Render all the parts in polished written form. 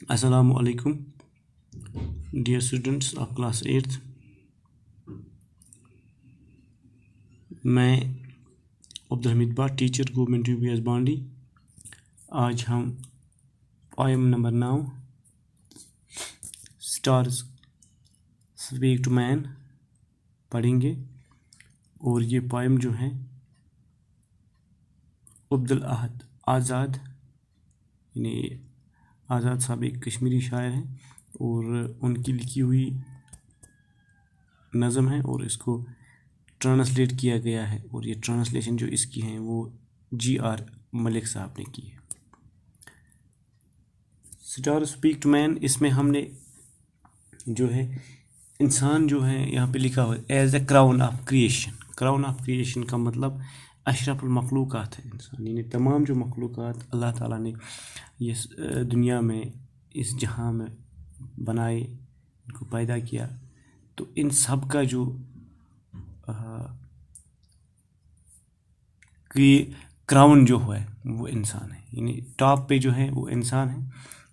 Assalamu alaikum, dear students of class 8th. मैं Abdul Butt teacher government UPS Bandi. आज हम poem number 9 stars speak to man पढ़ेंगे। और ये पोएम जो है अब्दुल अहद आज़ाद, यानी आज़ाद साहब एक कश्मीरी शायर हैं और उनकी लिखी हुई नज़म है और इसको ट्रांसलेट किया गया है। और ये ट्रांसलेशन जो इसकी हैं वो GR मलिक साहब ने की है। स्टार स्पीक टू मैन, इसमें हमने जो है इंसान जो है यहाँ पे लिखा हुआ है as a crown of creation. Crown of creation का मतलब अशरफुल मखलूक़ात है इंसान, यानी तमाम जो मखलूक़ात अल्लाह ताला ने ये दुनिया में इस जहां में बनाए, इनको पैदा किया, तो इन सब का जो क्राउन जो है वो इंसान है, यानी टॉप पे जो है वो इंसान है।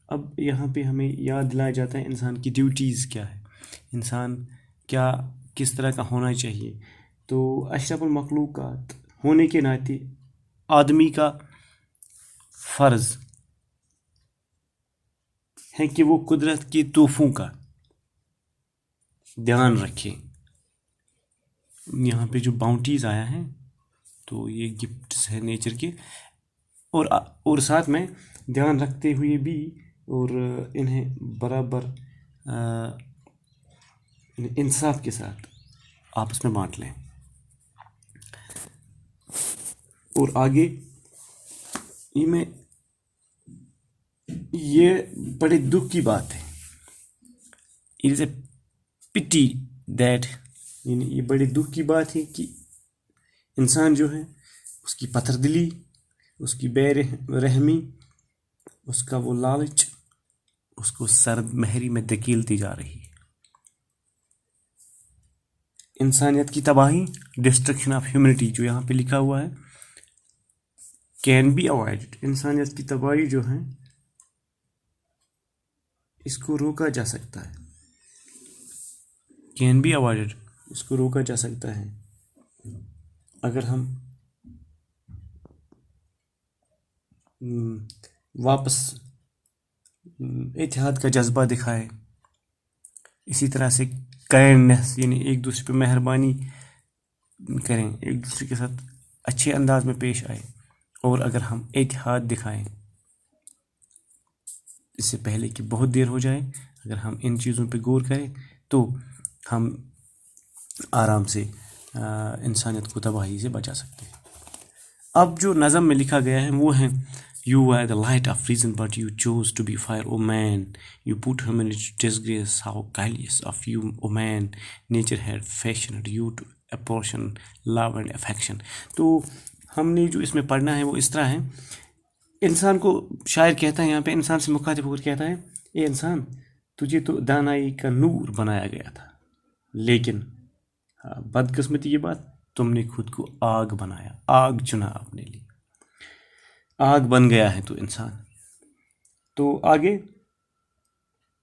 अब यहाँ पे हमें याद दिलाया जाता है इंसान की ड्यूटीज़ क्या है, इंसान क्या किस तरह का होना चाहिए। तो अशरफुल मखलूक़ात होने के नाते आदमी का फ़र्ज़ है कि वो कुदरत के तोहफ़ों का ध्यान रखे। यहाँ पे जो बाउंटीज़ आया है तो ये गिफ्ट्स है नेचर के, और साथ में ध्यान रखते हुए भी और इन्हें बराबर इंसाफ के साथ आपस में बांट लें। और आगे ये बड़े दुख की बात है। It is a pity that, यानी ये बड़े दुख की बात है कि इंसान जो है उसकी पत्थरदिली, उसकी बेरहमी, उसका वो लालच उसको सर्द महरी में धकेलती जा रही है। इंसानियत की तबाही, डिस्ट्रक्शन ऑफ ह्यूमैनिटी जो यहाँ पे लिखा हुआ है, कैन बी अवॉइडेड। इंसानियत की तबाही जो है इसको रोका जा सकता है, कैन बी अवॉइडेड, इसको रोका जा सकता है अगर हम वापस इत्तेहाद का जज्बा दिखाए, इसी तरह से काइंडनेस, यानी एक दूसरे पे मेहरबानी करें, एक दूसरे के साथ अच्छे अंदाज में पेश आए। और अगर हम इत्तेहाद दिखाएं इससे पहले कि बहुत देर हो जाए, अगर हम इन चीज़ों पे गौर करें तो हम आराम से इंसानियत को तबाही से बचा सकते हैं। अब जो नज़म में लिखा गया है वो है You were the light of reason, but you chose to be fire, O man. You put humanity to disgrace. How guileless of you, O man. Nature had fashioned you to apportion love and affection. तो हमने जो इसमें पढ़ना है वो इस तरह है। इंसान को शायर कहता है, यहाँ पे इंसान से मुखातिब होकर कहता है, ए इंसान, तुझे तो दानाई का नूर बनाया गया था, लेकिन बदकिस्मती ये बात, तुमने खुद को आग बनाया, आग चुना अपने लिए, आग बन गया है तो इंसान। तो आगे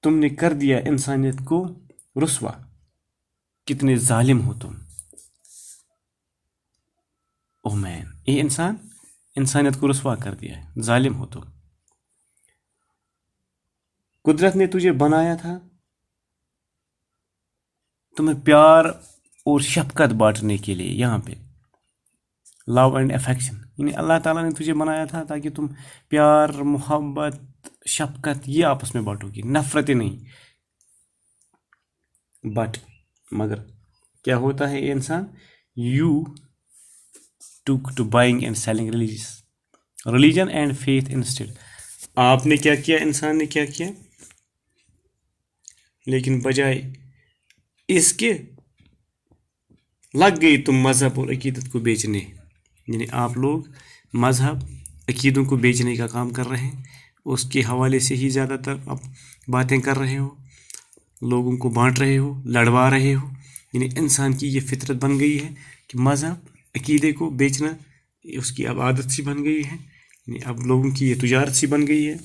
तुमने कर दिया इंसानियत को रुस्वा, कितने जालिम हो तुम, ओ मैन। ये इंसान इंसानियत को रुस्वा कर दिया है, जालिम हो तुम। कुदरत ने तुझे बनाया था तुम्हें प्यार और शफकत बांटने के लिए, यहाँ पे लव एंड अफेक्शन, यानी अल्लाह ताला ने तुझे बनाया था ताकि तुम प्यार, मोहब्बत, शफकत ये आपस में बांटोगी, नफरतें नहीं। बट मगर क्या होता है ये इंसान, you took to buying and selling religion and faith instead. आपने क्या किया, इंसान ने क्या किया, लेकिन बजाय इसके लग गई तुम मजहब और अकीदत को बेचने, यानी आप लोग मजहब अकीदों को बेचने का काम कर रहे हैं, उसके हवाले से ही ज़्यादातर आप बातें कर रहे हो, लोगों को बांट रहे हो, लड़वा रहे हो। यानी इंसान की ये फितरत बन गई है कि मजहब अकीदे को बेचना उसकी अब आदत सी बन गई है, यानी अब लोगों की ये तिजारत सी बन गई है।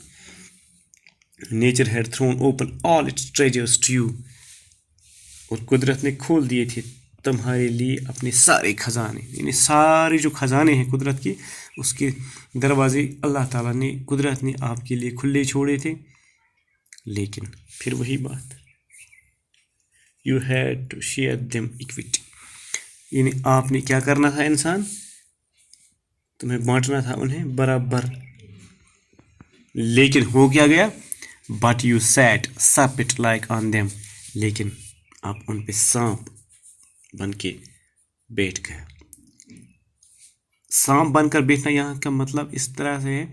Nature had thrown open all its treasures to you. اور قدرت نے کھول دیے تھے تمہارے لیے اپنے سارے خزانے، یعنی سارے جو خزانے ہیں قدرت کے، اس کے دروازے اللہ تعالیٰ نے، قدرت نے آپ کے لیے کھلے چھوڑے تھے. لیکن پھر وہی بات، you had to share them equity, یعنی آپ نے کیا کرنا تھا، انسان تمہیں بانٹنا تھا انہیں برابر. لیکن ہو کیا گیا، but you set spat like on them, لیکن آپ ان پہ سانپ بن کے بیٹھ گئے. سانپ بن کر بیٹھنا یہاں کا مطلب اس طرح سے ہے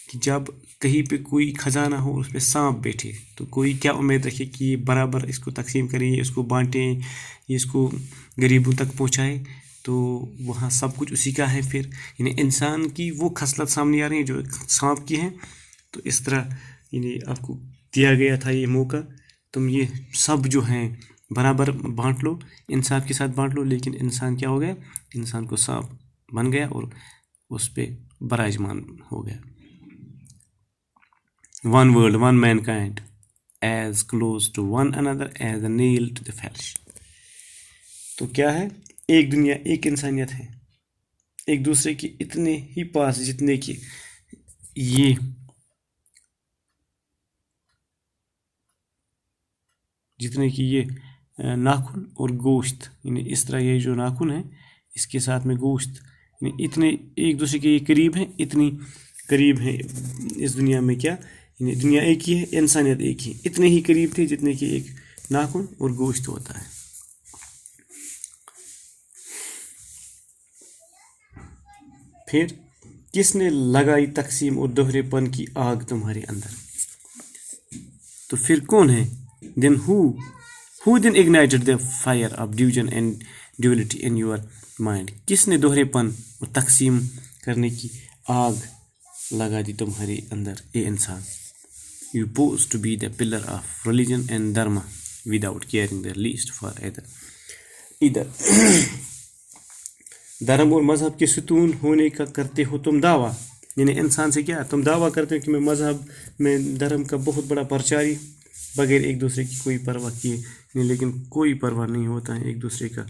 کہ جب کہیں پہ کوئی خزانہ ہو اس پہ سانپ بیٹھے تو کوئی کیا امید رکھے کہ یہ برابر اس کو تقسیم کریں، یہ اس کو بانٹیں، یہ اس کو غریبوں تک پہنچائے، تو وہاں سب کچھ اسی کا ہے. پھر یعنی انسان کی وہ خصلت سامنے آ رہی ہے جو سانپ کی ہیں. تو اس طرح یعنی آپ کو دیا گیا تھا یہ موقع، تم یہ سب جو ہیں برابر بانٹ لو، انصاف کے ساتھ بانٹ لو. لیکن انسان کیا ہو گیا، انسان کو سانپ بن گیا اور اس پہ براجمان ہو گیا. One world one mankind as close to one another as a nail to the flesh. تو کیا ہے، ایک دنیا، ایک انسانیت ہے، ایک دوسرے کے اتنے ہی پاس جتنے کہ یہ ناخن اور گوشت، یعنی اس طرح یہ جو ناخن ہے اس کے ساتھ میں گوشت، یعنی اتنے ایک دوسرے کے یہ قریب ہیں، اتنی قریب ہیں اس دنیا میں. کیا یعنی دنیا ایک ہی ہے، انسانیت ایک ہی، اتنے ہی قریب تھے جتنے کہ ایک ناخن اور گوشت ہوتا ہے. پھر کس نے لگائی تقسیم اور دوہرے پن کی آگ تمہارے اندر؟ تو پھر کون ہے؟ دین who then ignited the fire of division and duality in your mind؟ کس نے دوہرے پن اور تقسیم کرنے کی آگ لگا دی تمہارے اندر اے انسان؟ You pose to be the pillar of religion and dharma without caring the least for either. دھرم اور مذہب کے ستون ہونے کا کرتے ہو تم دعویٰ، یعنی انسان سے کیا تم دعویٰ کرتے ہو کہ میں مذہب میں دھرم کا بہت بڑا پرچاری، بغیر ایک دوسرے کی کوئی پرواہ کیے، لیکن کوئی پرواہ نہیں ہوتا ہے ایک دوسرے کا،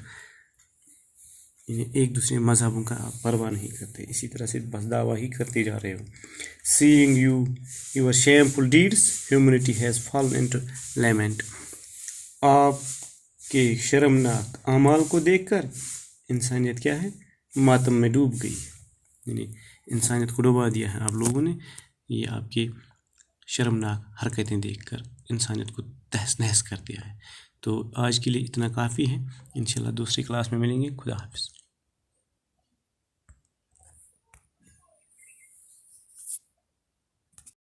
یعنی ایک دوسرے مذہبوں کا آپ پرواہ نہیں کرتے، اسی طرح سے بس دعویٰ ہی کرتے جا رہے ہو. Seeing your shameful deeds, humanity has fallen into lament. آپ کے شرمناک اعمال کو دیکھ کر انسانیت کیا ہے، ماتم میں ڈوب گئی، یعنی انسانیت کو ڈبا دیا ہے آپ لوگوں نے. یہ آپ کی شرمناک حرکتیں دیکھ کر انسانیت کو تہس نہس کر دیا ہے. تو آج کے لیے اتنا کافی ہے، انشاءاللہ دوسری کلاس میں ملیں گے. خدا حافظ.